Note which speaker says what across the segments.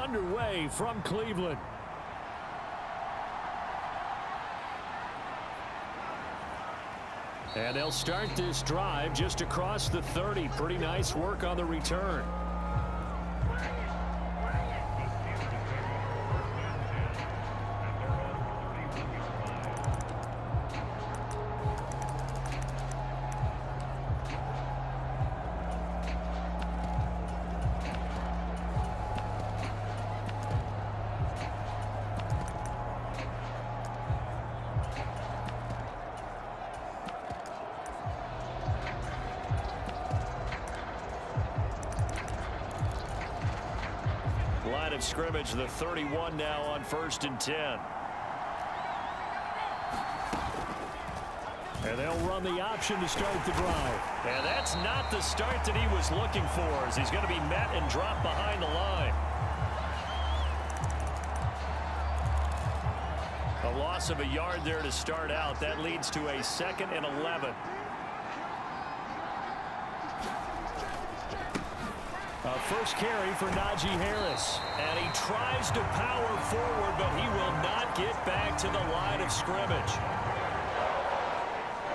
Speaker 1: underway from Cleveland. And they'll start this drive just across the 30. Pretty nice work on the return. Line of scrimmage, the 31 now on 1st and 10. And they'll run the option to start the drive. And that's not the start that he was looking for, as he's going to be met and dropped behind the line. A loss of a yard there to start out. That leads to a 2nd and 11. First carry for Najee Harris. And he tries to power forward, but he will not get back to the line of scrimmage.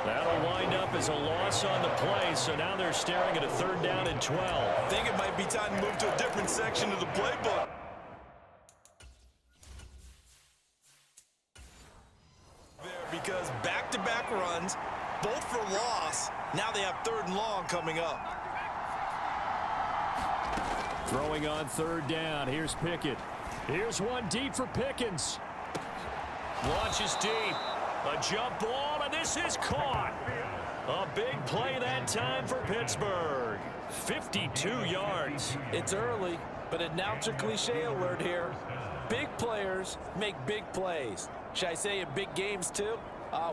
Speaker 1: That'll wind up as a loss on the play, so now they're staring at a 3rd down and 12.
Speaker 2: I think it might be time to move to a different section of the playbook. Because back-to-back runs, both for loss. Now they have 3rd and long coming up.
Speaker 1: Throwing on 3rd down. Here's Pickett. Here's one deep for Pickens. Launches deep. A jump ball, and this is caught. A big play that time for Pittsburgh. 52 yards.
Speaker 3: It's early, but announcer cliche alert here. Big players make big plays. Should I say in big games too?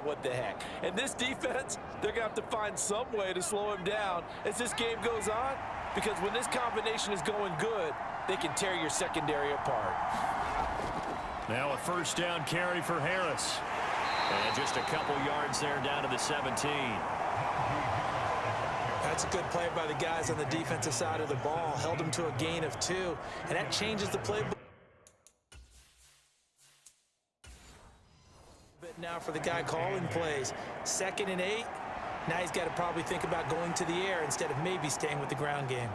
Speaker 3: What the heck. And this defense, they're going to have to find some way to slow him down as this game goes on. Because when this combination is going good, they can tear your secondary apart.
Speaker 1: Now a 1st down carry for Harris. And just a couple yards there down to the 17.
Speaker 3: That's a good play by the guys on the defensive side of the ball. Held them to a gain of 2. And that changes the playbook. But now for the guy calling plays. 2nd and 8. Now he's got to probably think about going to the air instead of maybe staying with the ground game.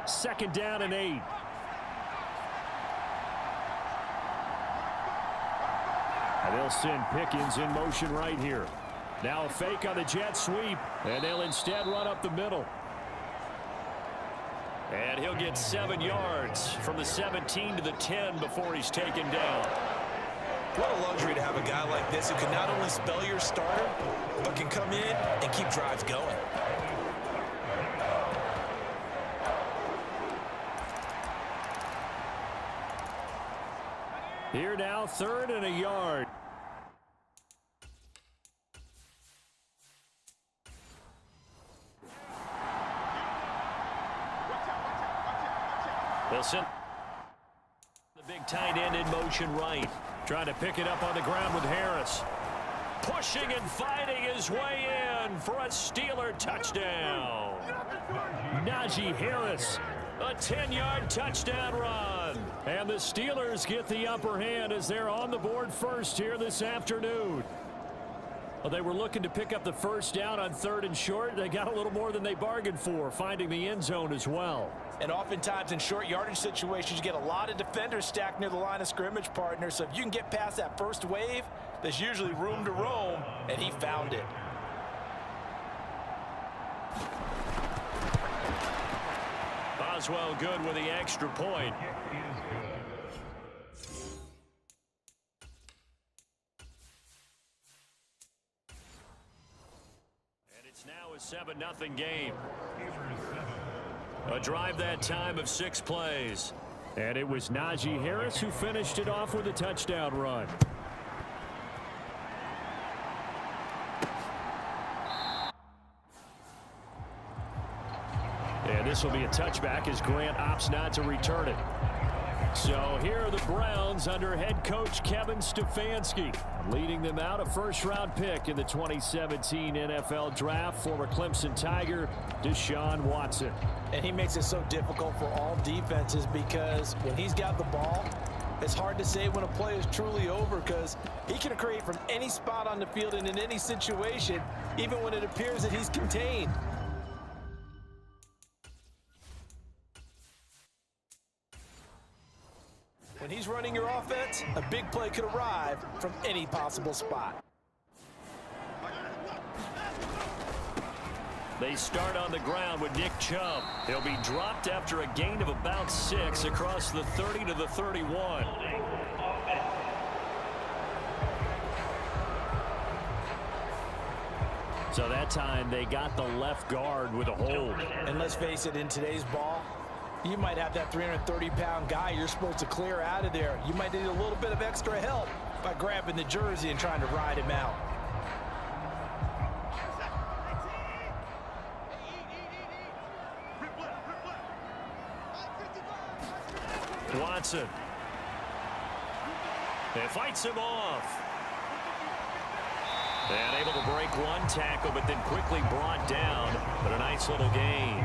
Speaker 1: Second down and 8. And they'll send Pickens in motion right here. Now a fake on the jet sweep, and they'll instead run up the middle. And he'll get 7 yards from the 17 to the 10 before he's taken down.
Speaker 2: What a luxury to have a guy like this who can not only spell your starter, but can come in and keep drives going.
Speaker 1: Here now, 3rd and a yard. They'll send the big tight end in motion right. Trying to pick it up on the ground with Harris. Pushing and fighting his way in for a Steeler touchdown. Najee Harris. A 10-yard touchdown run. And the Steelers get the upper hand as they're on the board first here this afternoon. Well, they were looking to pick up the 1st down on 3rd and short. They got a little more than they bargained for, finding the end zone as well.
Speaker 3: And oftentimes in short yardage situations, you get a lot of defenders stacked near the line of scrimmage, partner. So if you can get past that first wave, there's usually room to roam, and he found it.
Speaker 1: Boswell good with the extra point. And it's now a 7-0 game. A drive that time of 6 plays. And it was Najee Harris who finished it off with a touchdown run. And this will be a touchback as Grant opts not to return it. So here are the Browns under head coach Kevin Stefanski. Leading them out, a first-round pick in the 2017 NFL Draft, former Clemson Tiger, Deshaun Watson.
Speaker 3: And he makes it so difficult for all defenses because when he's got the ball, it's hard to say when a play is truly over because he can create from any spot on the field and in any situation, even when it appears that he's contained. When he's running your offense, a big play could arrive from any possible spot.
Speaker 1: They start on the ground with Nick Chubb. He'll be dropped after a gain of about 6 across the 30 to the 31. So that time they got the left guard with a hold.
Speaker 3: And let's face it, in today's ball, you might have that 330-pound guy you're supposed to clear out of there. You might need a little bit of extra help by grabbing the jersey and trying to ride him out.
Speaker 1: Watson. It fights him off. And able to break one tackle, but then quickly brought down. But a nice little gain.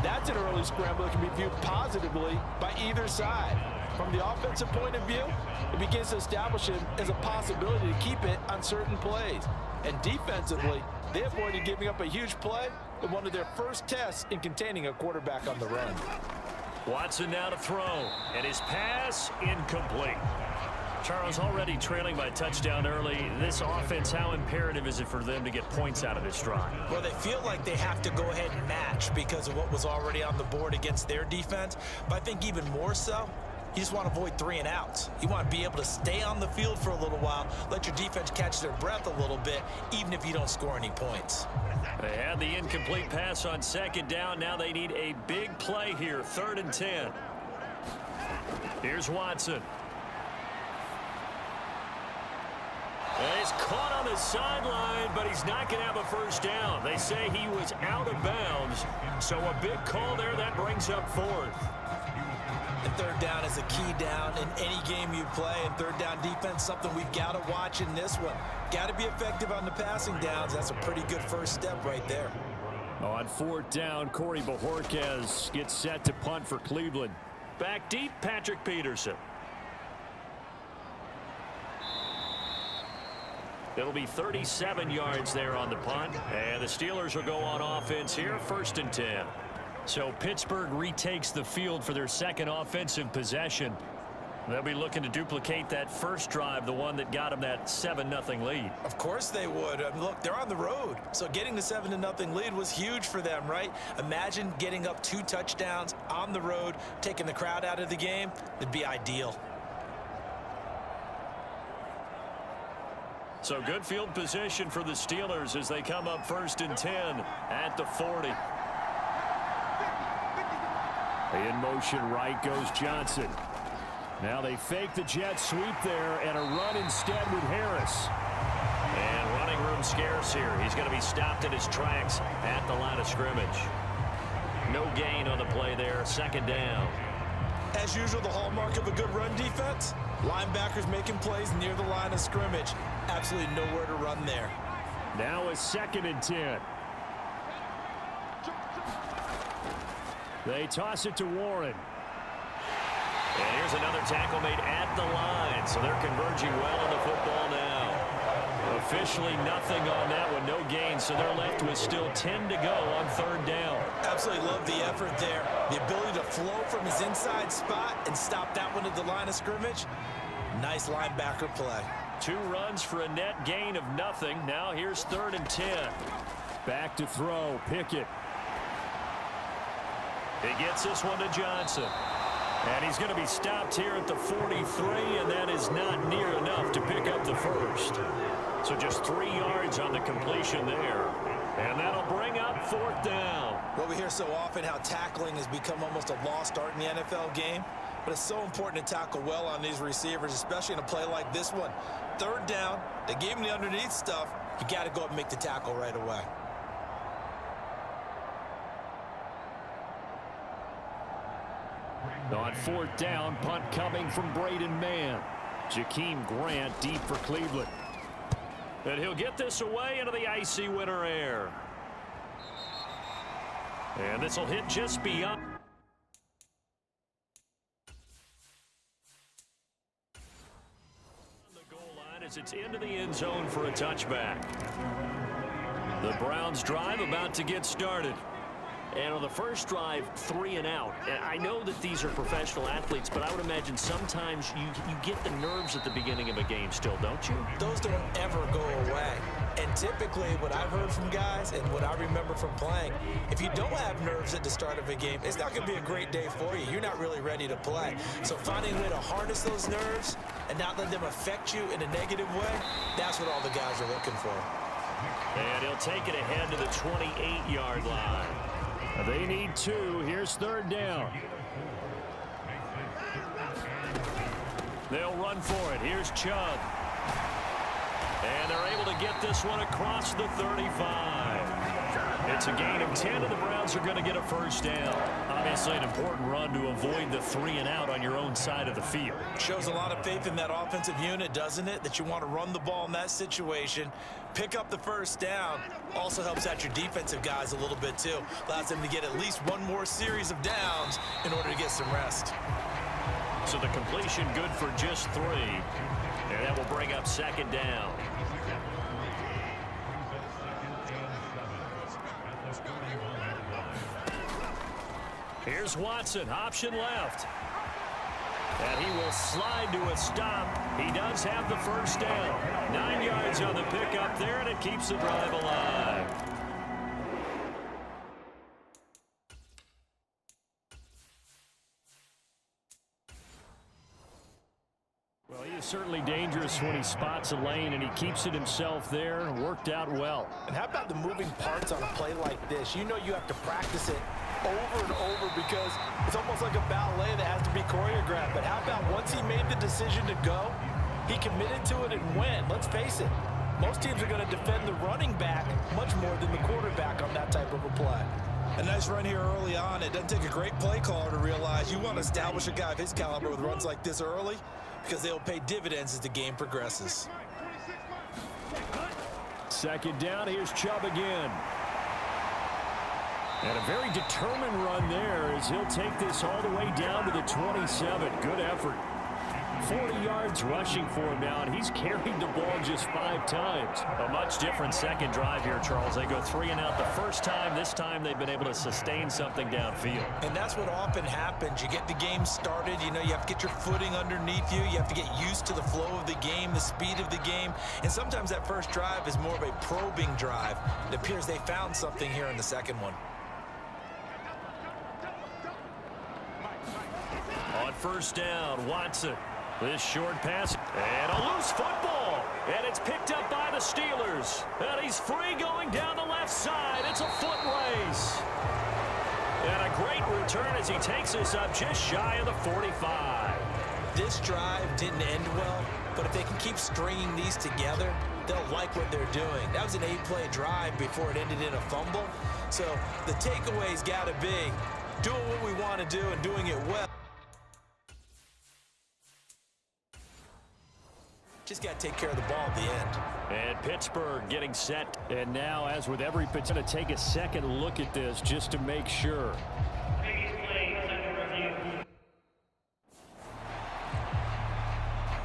Speaker 3: That's an early scramble that can be viewed positively by either side. From the offensive point of view, it begins to establish him as a possibility to keep it on certain plays. And defensively, they avoided giving up a huge play in one of their first tests in containing a quarterback on the run.
Speaker 1: Watson now to throw, and his pass incomplete. Charles, already trailing by a touchdown early. This offense, how imperative is it for them to get points out of this drive?
Speaker 2: Well, they feel like they have to go ahead and match because of what was already on the board against their defense. But I think even more so, you just want to avoid 3 and outs. You want to be able to stay on the field for a little while, let your defense catch their breath a little bit, even if you don't score any points.
Speaker 1: They had the incomplete pass on 2nd down. Now they need a big play here, 3rd and 10. Here's Watson. He's caught on the sideline, but he's not going to have a first down. They say he was out of bounds, so a big call there that brings up 4th.
Speaker 2: And 3rd down is a key down in any game you play, and 3rd down defense, something we've got to watch in this one. Got to be effective on the passing downs. That's a pretty good first step right there.
Speaker 1: On 4th down, Corey Bojorquez gets set to punt for Cleveland. Back deep, Patrick Peterson. It'll be 37 yards there on the punt. And the Steelers will go on offense here, 1st and 10. So Pittsburgh retakes the field for their 2nd offensive possession. They'll be looking to duplicate that first drive, the one that got them that 7-0 lead.
Speaker 2: Of course they would. I mean, look, they're on the road. So getting the 7-0 lead was huge for them, right? Imagine getting up 2 touchdowns on the road, taking the crowd out of the game. It'd be ideal.
Speaker 1: So good field position for the Steelers as they come up 1st and 10 at the 40. In motion right goes Johnson. Now they fake the jet sweep there and a run instead with Harris. And running room scarce here. He's going to be stopped in his tracks at the line of scrimmage. No gain on the play there. 2nd down.
Speaker 2: As usual, the hallmark of a good run defense, linebackers making plays near the line of scrimmage. Absolutely nowhere to run there.
Speaker 1: Now a 2nd and 10. They toss it to Warren. And here's another tackle made at the line. So they're converging well on the football now. Officially nothing on that one. No gain. So they're left with still 10 to go on 3rd down.
Speaker 2: Absolutely love the effort there. The ability to flow from his inside spot and stop that one at the line of scrimmage. Nice linebacker play.
Speaker 1: 2 runs for a net gain of nothing. Now here's 3rd and 10. Back to throw. Pickett. He gets this one to Johnson. And he's going to be stopped here at the 43, and that is not near enough to pick up the first. So just 3 yards on the completion there. And that'll bring up 4th down.
Speaker 2: Well, we hear so often how tackling has become almost a lost art in the NFL game. But it's so important to tackle well on these receivers, especially in a play like this one. 3rd down, they gave him the underneath stuff. You got to go up and make the tackle right away.
Speaker 1: On 4th down, punt coming from Braden Mann. Jakeem Grant deep for Cleveland. And he'll get this away into the icy winter air. And this will hit just beyond. The goal line as it's into the end zone for a touchback. The Browns drive about to get started. And on the first drive, 3 and out. And I know that these are professional athletes, but I would imagine sometimes you get the nerves at the beginning of a game still, don't you?
Speaker 2: Those don't ever go away. And typically what I've heard from guys and what I remember from playing, if you don't have nerves at the start of a game, it's not going to be a great day for you. You're not really ready to play. So finding a way to harness those nerves and not let them affect you in a negative way, that's what all the guys are looking for.
Speaker 1: And he'll take it ahead to the 28-yard line. They need 2. Here's 3rd down. They'll run for it. Here's Chubb. And they're able to get this one across the 35. It's a gain of 10, and the Browns are going to get a 1st down. Obviously an important run to avoid the 3 and out on your own side of the field.
Speaker 2: Shows a lot of faith in that offensive unit, doesn't it? That you want to run the ball in that situation. Pick up the 1st down. Also helps out your defensive guys a little bit, too. Allows them to get at least one more series of downs in order to get some rest.
Speaker 1: So the completion good for just 3. And that will bring up 2nd down. Here's Watson, option left. And he will slide to a stop. He does have the 1st down. 9 yards on the pickup there, and it keeps the drive alive. Well, he is certainly dangerous when he spots a lane, and he keeps it himself there. Worked out well.
Speaker 3: And how about the moving parts on a play like this? You know you have to practice it over and over because it's almost like a ballet that has to be choreographed. But how about once he made the decision to go, he committed to it and went. Let's face it, most teams are going to defend the running back much more than the quarterback on that type of a play.
Speaker 2: A nice run here early on. It doesn't take a great play caller to realize you want to establish a guy of his caliber with runs like this early because they'll pay dividends as the game progresses.
Speaker 1: 2nd down, here's Chubb again. And a very determined run there as he'll take this all the way down to the 27. Good effort. 40 yards rushing for him now, and he's carried the ball just 5 times. A much different 2nd drive here, Charles. They go 3 and out the first time. This time they've been able to sustain something downfield.
Speaker 2: And that's what often happens. You get the game started. You know, you have to get your footing underneath you. You have to get used to the flow of the game, the speed of the game. And sometimes that first drive is more of a probing drive. It appears they found something here in the 2nd one.
Speaker 1: On 1st down, Watson. This short pass, and a loose football. And it's picked up by the Steelers. And he's free going down the left side. It's a foot race. And a great return as he takes this up just shy of the 45.
Speaker 2: This drive didn't end well, but if they can keep stringing these together, they'll like what they're doing. That was an 8-play drive before it ended in a fumble. So the takeaway's got to be doing what we want to do and doing it well. Just got to take care of the ball at the end.
Speaker 1: And Pittsburgh getting set. And now, as with every pitch, going to take a second look at this just to make sure.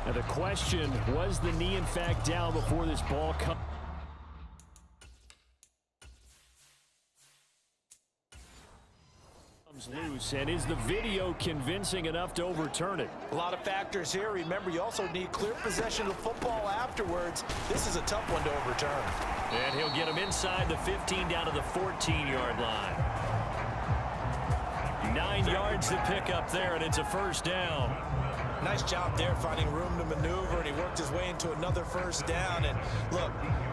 Speaker 1: Now the question, was the knee in fact down before this ball comes loose, and is the video convincing enough to overturn it?
Speaker 3: A lot of factors here. Remember, you also need clear possession of the football afterwards. This is a tough one to overturn.
Speaker 1: And he'll get him inside the 15 down to the 14-yard line. 9 yards to pick up there, and it's a 1st down.
Speaker 2: Nice job there finding room to maneuver, and he worked his way into another 1st down. And look,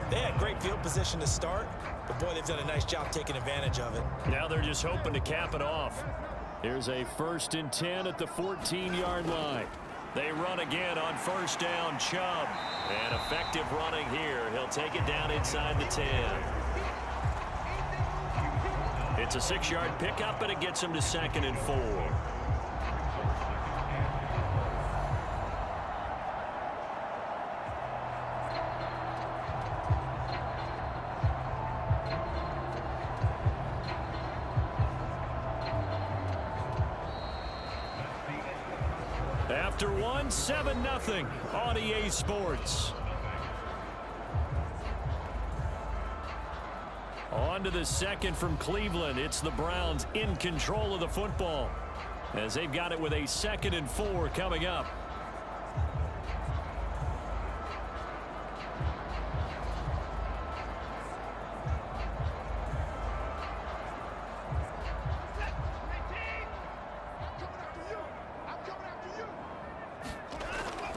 Speaker 2: they had great field position to start. But, boy, they've done a nice job taking advantage of it.
Speaker 1: Now they're just hoping to cap it off. Here's a 1st and 10 at the 14-yard line. They run again on 1st down, Chubb. And effective running here. He'll take it down inside the 10. It's a 6-yard pickup, and it gets him to 2nd and 4. After one, 7-0 on EA Sports. On to the second from Cleveland. It's the Browns in control of the football as they've got it with a 2nd and 4 coming up.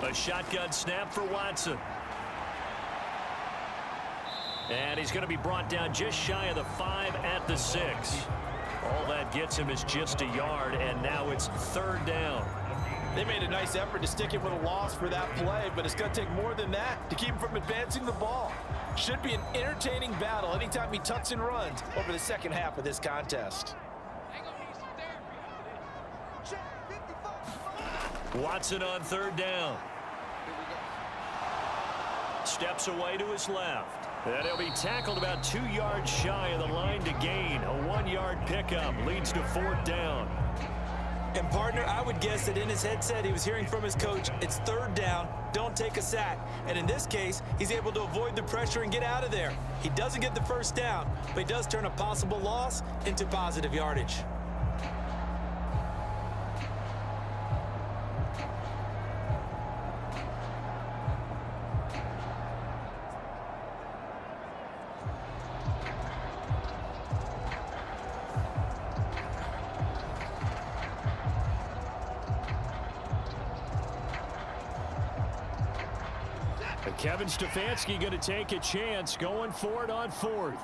Speaker 1: A shotgun snap for Watson. And he's going to be brought down just shy of the 5 at the 6. All that gets him is just a yard, and now it's 3rd down.
Speaker 3: They made a nice effort to stick him with a loss for that play, but it's going to take more than that to keep him from advancing the ball. Should be an entertaining battle anytime he tucks and runs over the second half of this contest.
Speaker 1: Watson on 3rd down. Steps away to his left. And he'll be tackled about 2 yards shy of the line to gain. A 1-yard pickup leads to 4th down.
Speaker 2: And, partner, I would guess that in his headset he was hearing from his coach, it's 3rd down, don't take a sack. And in this case, he's able to avoid the pressure and get out of there. He doesn't get the 1st down, but he does turn a possible loss into positive yardage.
Speaker 1: Kevin Stefanski going to take a chance, going for it on 4th.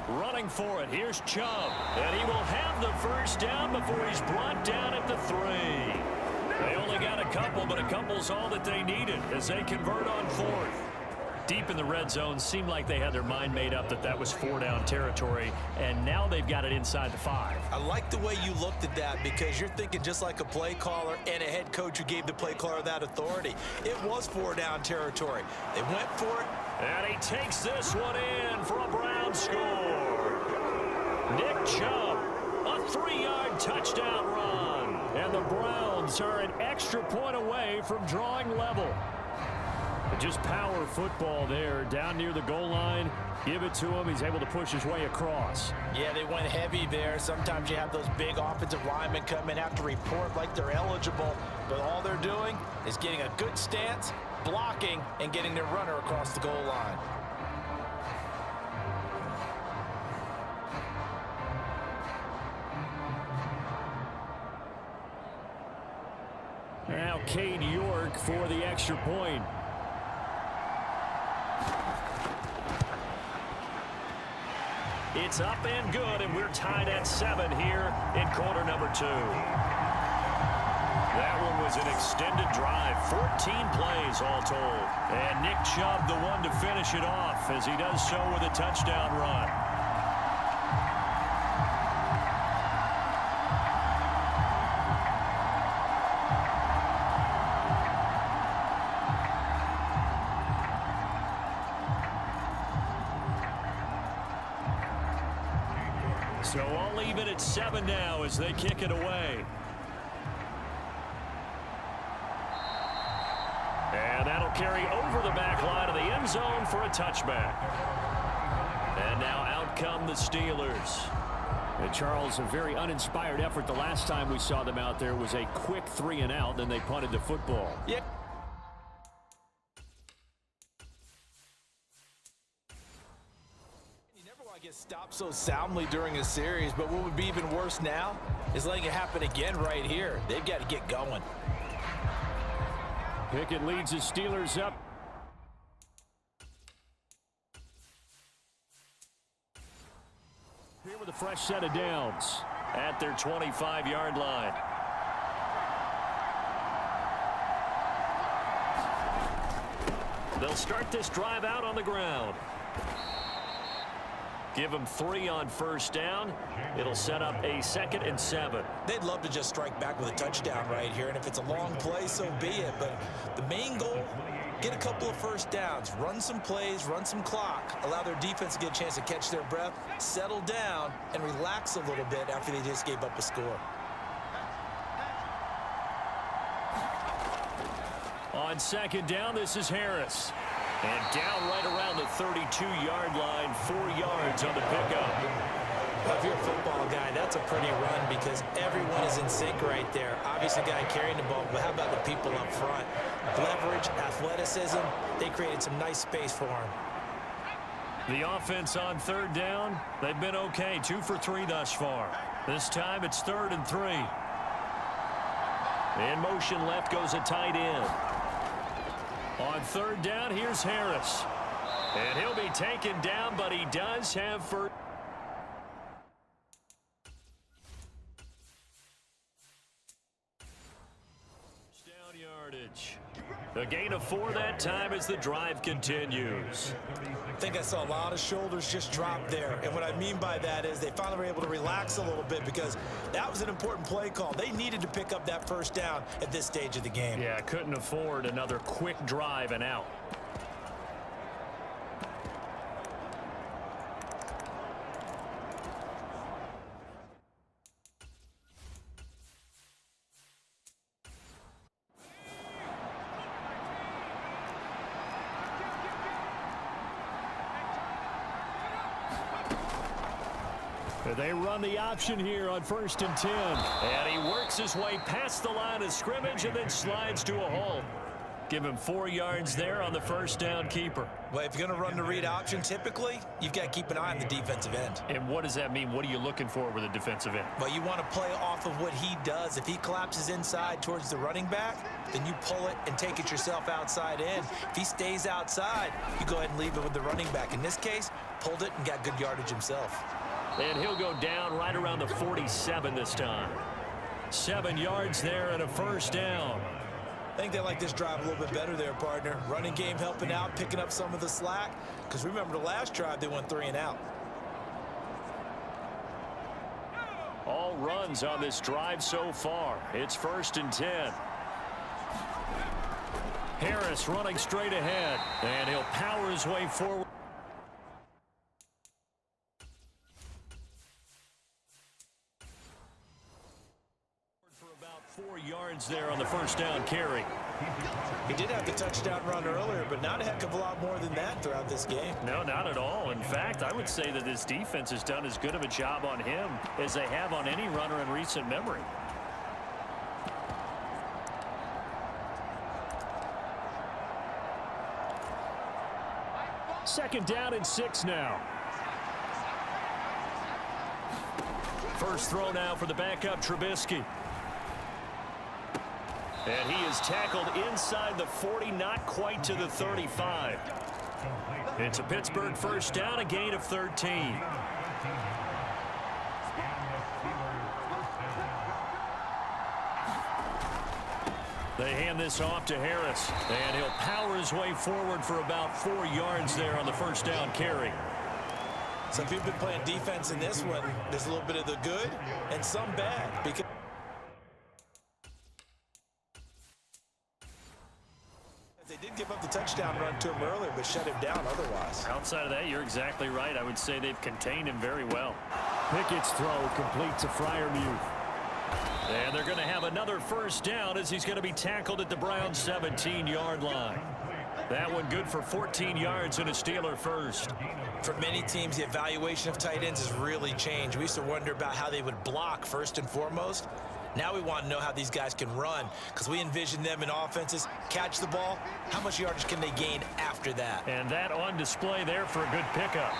Speaker 1: Running for it, here's Chubb, and he will have the 1st down before he's brought down at the 3. They only got a couple, but a couple's all that they needed as they convert on 4th. Deep in the red zone, seemed like they had their mind made up that was 4-down territory, and now they've got it inside the 5.
Speaker 2: I like the way you looked at that because you're thinking just like a play caller and a head coach who gave the play caller that authority. It was 4-down territory. They went for it.
Speaker 1: And he takes this one in for a Brown score. Nick Chubb, a 3-yard touchdown run. And the Browns are an extra point away from drawing level. Just power football there down near the goal line. Give it to him. He's able to push his way across.
Speaker 3: Yeah, they went heavy there. Sometimes you have those big offensive linemen come in, have to report like they're eligible. But all they're doing is getting a good stance, blocking, and getting their runner across the goal line.
Speaker 1: Now Cade York for the extra point. It's up and good, and we're tied at 7 here in quarter number 2. That one was an extended drive, 14 plays all told. And Nick Chubb the one to finish it off as he does so with a touchdown run. So all even at 7 now as they kick it away. And that'll carry over the back line of the end zone for a touchback. And now out come the Steelers. And Charles, a very uninspired effort the last time we saw them out there was a quick 3 and out, then they punted the football.
Speaker 3: Yeah. Get stopped so soundly during a series, but what would be even worse now is letting it happen again right here. They've got to get going.
Speaker 1: Pickett leads the Steelers up. Here with a fresh set of downs at their 25-yard line. They'll start this drive out on the ground. Give them 3 on first down. It'll set up a 2nd and 7.
Speaker 2: They'd love to just strike back with a touchdown right here, and if it's a long play, so be it. But the main goal, get a couple of first downs, run some plays, run some clock, allow their defense to get a chance to catch their breath, settle down, and relax a little bit after they just gave up a score.
Speaker 1: On 2nd down, this is Harris. And down right around the 32-yard line, 4 yards on the pickup.
Speaker 2: Well, if you're a football guy, that's a pretty run because everyone is in sync right there. Obviously, the guy carrying the ball, but how about the people up front? Leverage, athleticism, they created some nice space for him.
Speaker 1: The offense on 3rd down, they've been okay, 2 for 3 thus far. This time it's 3rd and 3. In motion left goes a tight end. On 3rd down, here's Harris. And he'll be taken down, but he does have first down yardage. A gain of 4 that time as the drive continues.
Speaker 2: I think I saw a lot of shoulders just drop there. And what I mean by that is they finally were able to relax a little bit because that was an important play call. They needed to pick up that first down at this stage of the game.
Speaker 1: Yeah, couldn't afford another quick drive and out. They run the option here on 1st and 10. And he works his way past the line of scrimmage and then slides to a halt. Give him 4 yards there on the first down keeper.
Speaker 2: Well, if you're going to run the read option, typically, you've got to keep an eye on the defensive end.
Speaker 1: And what does that mean? What are you looking for with a defensive end?
Speaker 2: Well, you want to play off of what he does. If he collapses inside towards the running back, then you pull it and take it yourself outside in. If he stays outside, you go ahead and leave it with the running back. In this case, pulled it and got good yardage himself.
Speaker 1: And he'll go down right around the 47 this time. 7 yards there and a first down.
Speaker 2: I think they like this drive a little bit better there, partner. Running game helping out, picking up some of the slack. Because remember the last drive, they went 3 and out.
Speaker 1: All runs on this drive so far. It's 1st and 10. Harris running straight ahead. And he'll power his way forward. For about 4 yards there on the first down carry.
Speaker 2: He did have the touchdown run earlier, but not a heck of a lot more than that throughout this game.
Speaker 1: No, not at all. In fact, I would say that this defense has done as good of a job on him as they have on any runner in recent memory. Second down and 6 now. First throw now for the backup Trubisky. And he is tackled inside the 40, not quite to the 35. It's a Pittsburgh first down, a gain of 13. They hand this off to Harris, and he'll power his way forward for about 4 yards there on the first down carry.
Speaker 2: Some people have been playing defense in this one. There's a little bit of the good and some bad. Because they did give up the touchdown run to him earlier, but shut him down otherwise.
Speaker 1: Outside of that, you're exactly right. I would say they've contained him very well. Pickett's throw complete to Freiermuth. And they're going to have another first down as he's going to be tackled at the Browns' 17-yard line. That one good for 14 yards and a Steeler first.
Speaker 2: For many teams, the evaluation of tight ends has really changed. We used to wonder about how they would block first and foremost. Now we want to know how these guys can run because we envision them in offenses, catch the ball, how much yardage can they gain after that?
Speaker 1: And that on display there for a good pickup.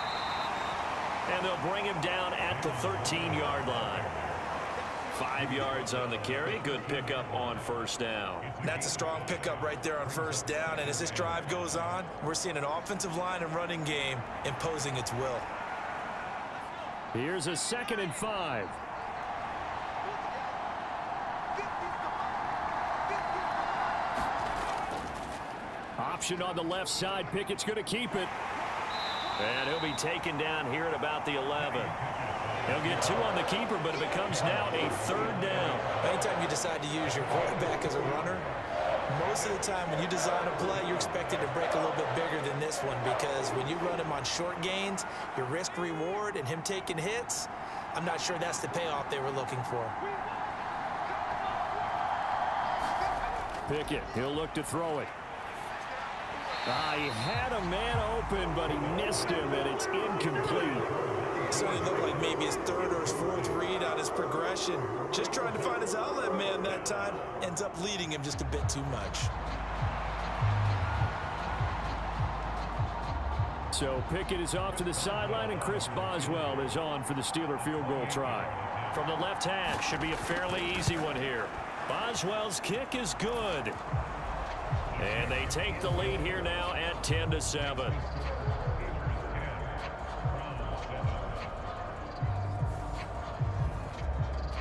Speaker 1: And they'll bring him down at the 13-yard line. 5 yards on the carry. Good pickup on first down.
Speaker 2: That's a strong pickup right there on first down. And as this drive goes on, we're seeing an offensive line and running game imposing its will.
Speaker 1: Here's a 2nd and 5. Option on the left side. Pickett's going to keep it. And he'll be taken down here at about the 11. He'll get 2 on the keeper, but it becomes now a 3rd down.
Speaker 2: Anytime you decide to use your quarterback as a runner, most of the time when you design a play, you're expected to break a little bit bigger than this one, because when you run him on short gains, your risk-reward and him taking hits, I'm not sure that's the payoff they were looking for.
Speaker 1: Pickett, he'll look to throw it. He had a man open, but he missed him, and it's incomplete.
Speaker 2: Certainly looked like maybe his 3rd or his 4th read on his progression. Just trying to find his outlet man that time. Ends up leading him just a bit too much.
Speaker 1: So Pickett is off to the sideline, and Chris Boswell is on for the Steeler field goal try. From the left hash, should be a fairly easy one here. Boswell's kick is good. And they take the lead here now at 10-7.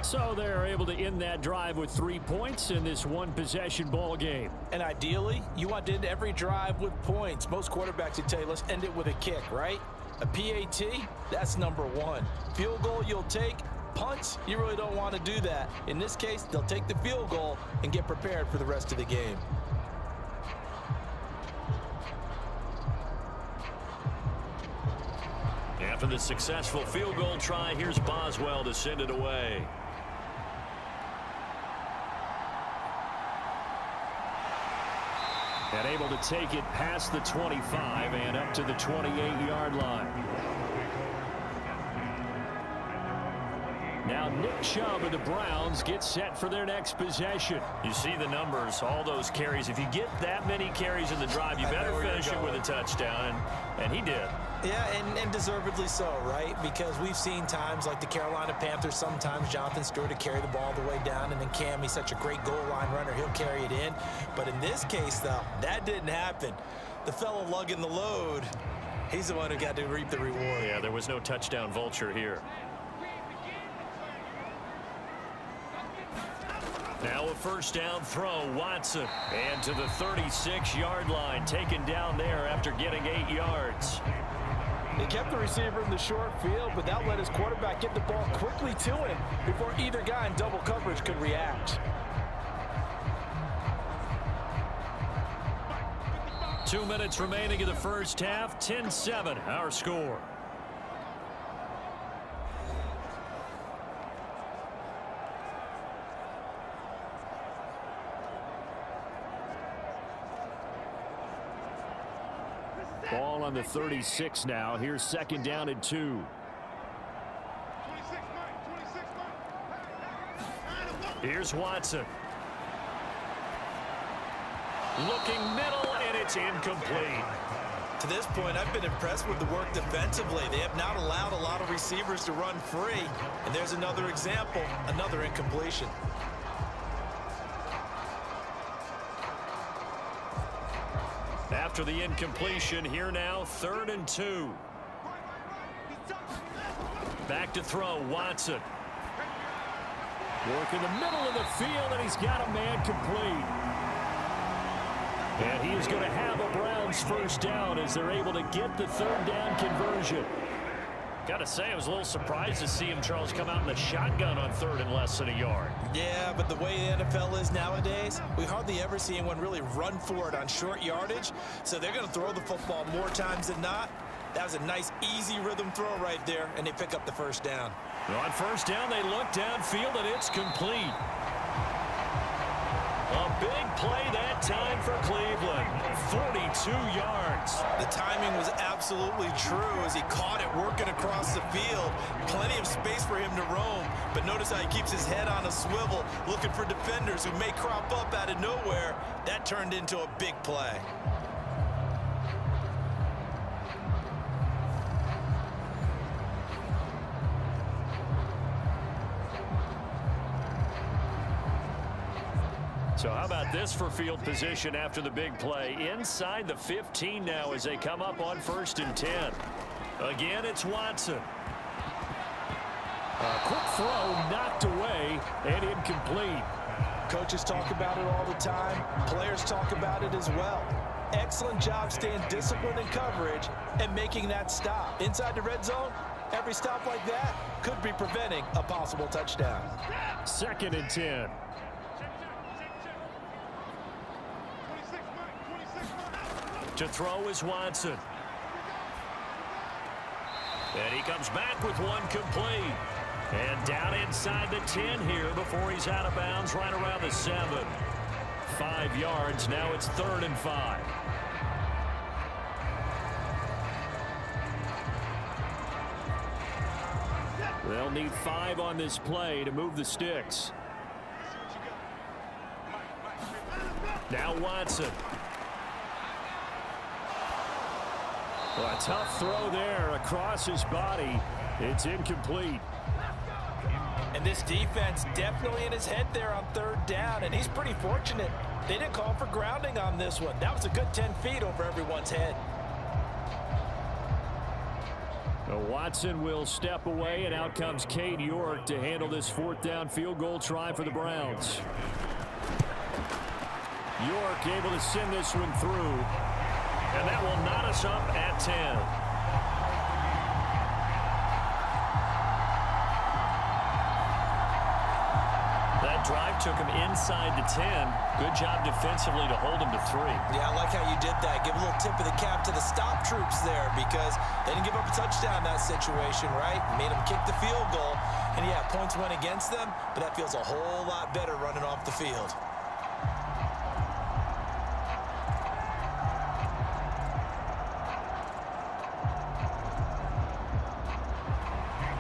Speaker 1: So they're able to end that drive with 3 points in this one-possession ball game.
Speaker 2: And ideally, you want to end every drive with points. Most quarterbacks would tell you, let's end it with a kick, right? A PAT, that's number 1. Field goal you'll take. Punts, you really don't want to do that. In this case, they'll take the field goal and get prepared for the rest of the game.
Speaker 1: After the successful field goal try, here's Boswell to send it away. And able to take it past the 25 and up to the 28-yard line. Now Nick Chubb of the Browns gets set for their next possession. You see the numbers, all those carries. If you get that many carries in the drive, you better finish it with a touchdown, and he did.
Speaker 2: Yeah, and deservedly so, right? Because we've seen times like the Carolina Panthers, sometimes Jonathan Stewart to carry the ball all the way down, and then Cam, he's such a great goal line runner, he'll carry it in. But in this case, though, that didn't happen. The fellow lugging the load, he's the one who got to reap the reward.
Speaker 1: Yeah, there was no touchdown vulture here. Now a 1st down throw, Watson. And to the 36-yard line, taken down there after getting 8 yards.
Speaker 3: They kept the receiver in the short field, but that let his quarterback get the ball quickly to him before either guy in double coverage could react.
Speaker 1: 2 minutes remaining in the first half, 10-7, our score. Ball on the 36 now. Here's 2nd down and 2. Here's Watson. Looking middle, and it's incomplete.
Speaker 2: To this point, I've been impressed with the work defensively. They have not allowed a lot of receivers to run free. And there's another example, another incompletion.
Speaker 1: After the incompletion, here now, 3rd and 2. Back to throw, Watson. Work in the middle of the field, and he's got a man complete. And he is going to have a Browns 1st down as they're able to get the 3rd down conversion. Got to say, I was a little surprised to see him, Charles, come out in the shotgun on 3rd and less than a yard.
Speaker 2: Yeah, but the way the NFL is nowadays, we hardly ever see anyone really run for it on short yardage. So they're going to throw the football more times than not. That was a nice, easy rhythm throw right there, and they pick up the 1st down.
Speaker 1: On 1st down, they look downfield, and it's complete. A big play that time for Cleveland. 42 yards.
Speaker 2: The timing was absolutely true as he caught it working across the field. Plenty of space for him to roam, but notice how he keeps his head on a swivel, looking for defenders who may crop up out of nowhere. That turned into a big play.
Speaker 1: So how about this for field position after the big play? Inside the 15 now as they come up on 1st and 10. Again, it's Watson. A quick throw knocked away and incomplete.
Speaker 3: Coaches talk about it all the time. Players talk about it as well. Excellent job staying disciplined in coverage and making that stop. Inside the red zone, every stop like that could be preventing a possible touchdown.
Speaker 1: 2nd and 10. To throw is Watson. And he comes back with one complete. And down inside the 10 here before he's out of bounds right around the 7. 5 yards. Now it's 3rd and 5. They'll need 5 on this play to move the sticks. Now Watson. A tough throw there across his body. It's incomplete.
Speaker 3: And this defense definitely in his head there on 3rd down, and he's pretty fortunate. They didn't call for grounding on this one. That was a good 10 feet over everyone's head.
Speaker 1: Watson will step away, and out comes Cade York to handle this 4th down field goal try for the Browns. York able to send this one through, and that will knot us up at 10. That drive took him inside the 10. Good job defensively to hold him to 3.
Speaker 2: Yeah, I like how you did that. Give a little tip of the cap to the stop troops there because they didn't give up a touchdown in that situation, right? Made them kick the field goal. And, yeah, points went against them, but that feels a whole lot better running off the field.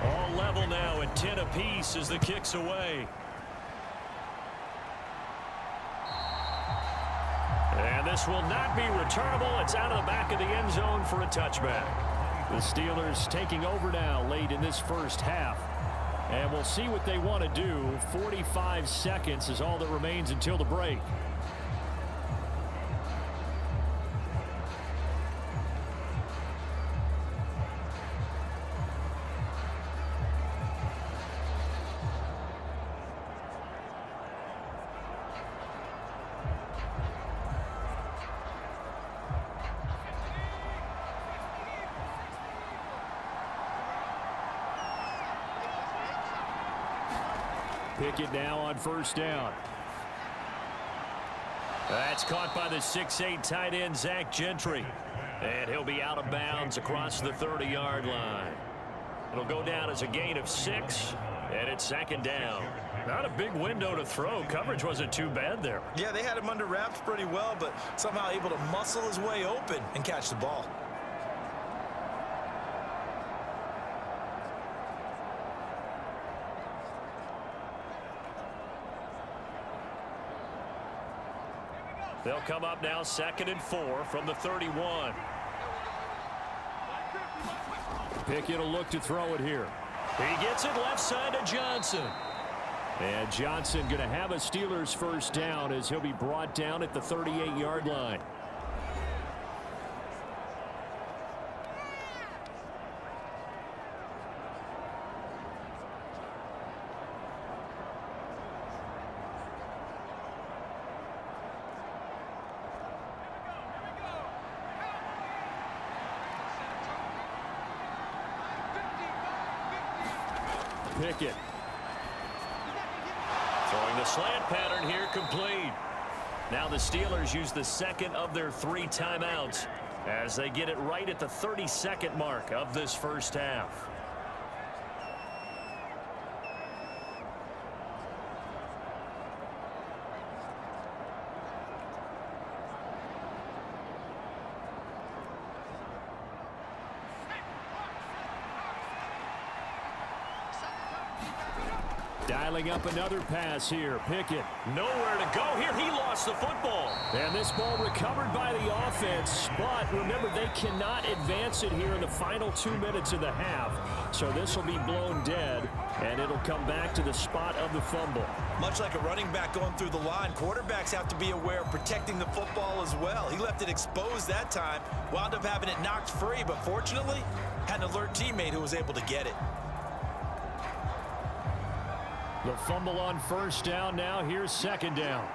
Speaker 1: All level now at 10 apiece as the kick's away. And this will not be returnable. It's out of the back of the end zone for a touchback. The Steelers taking over now late in this first half. And we'll see what they want to do. 45 seconds is all that remains until the break. Pickett now on 1st down. That's caught by the 6'8" tight end, Zach Gentry. And he'll be out of bounds across the 30-yard line. It'll go down as a gain of 6, and it's 2nd down. Not a big window to throw. Coverage wasn't too bad there.
Speaker 2: Yeah, they had him under wraps pretty well, but somehow able to muscle his way open and catch the ball.
Speaker 1: They'll come up now 2nd and 4 from the 31. Pickett will look to throw it here. He gets it left side to Johnson. And Johnson going to have a Steelers 1st down as he'll be brought down at the 38-yard line. Pickett. Throwing the slant pattern here, complete. Now the Steelers use the 2nd of their 3 timeouts as they get it right at the 32nd mark of this first half. Dialing up another pass here. Pickett. Nowhere to go here. He lost the football. And this ball recovered by the offense. But remember, they cannot advance it here in the final 2 minutes of the half. So this will be blown dead, and it'll come back to the spot of the fumble.
Speaker 2: Much like a running back going through the line, quarterbacks have to be aware of protecting the football as well. He left it exposed that time, wound up having it knocked free, but fortunately, had an alert teammate who was able to get it.
Speaker 1: The fumble on first down. Now here's second down.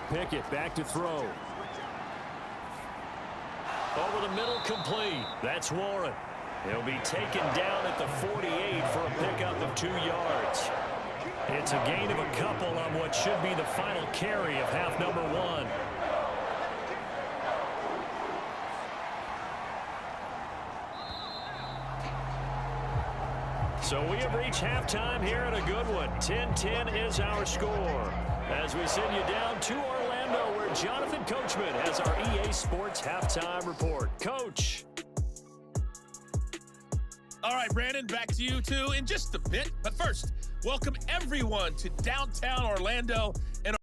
Speaker 1: Pickett back to throw. Over the middle, complete. That's Warren. He'll be taken down at the 48 for a pickup of 2 yards. It's a gain of a couple on what should be the final carry of half number 1. So we have reached halftime here at a good one. 10-10 is our score. As we send you down to Orlando, where Jonathan Coachman has our EA Sports halftime report. Coach.
Speaker 4: All right, Brandon, back to you two in just a bit. But first, welcome everyone to downtown Orlando and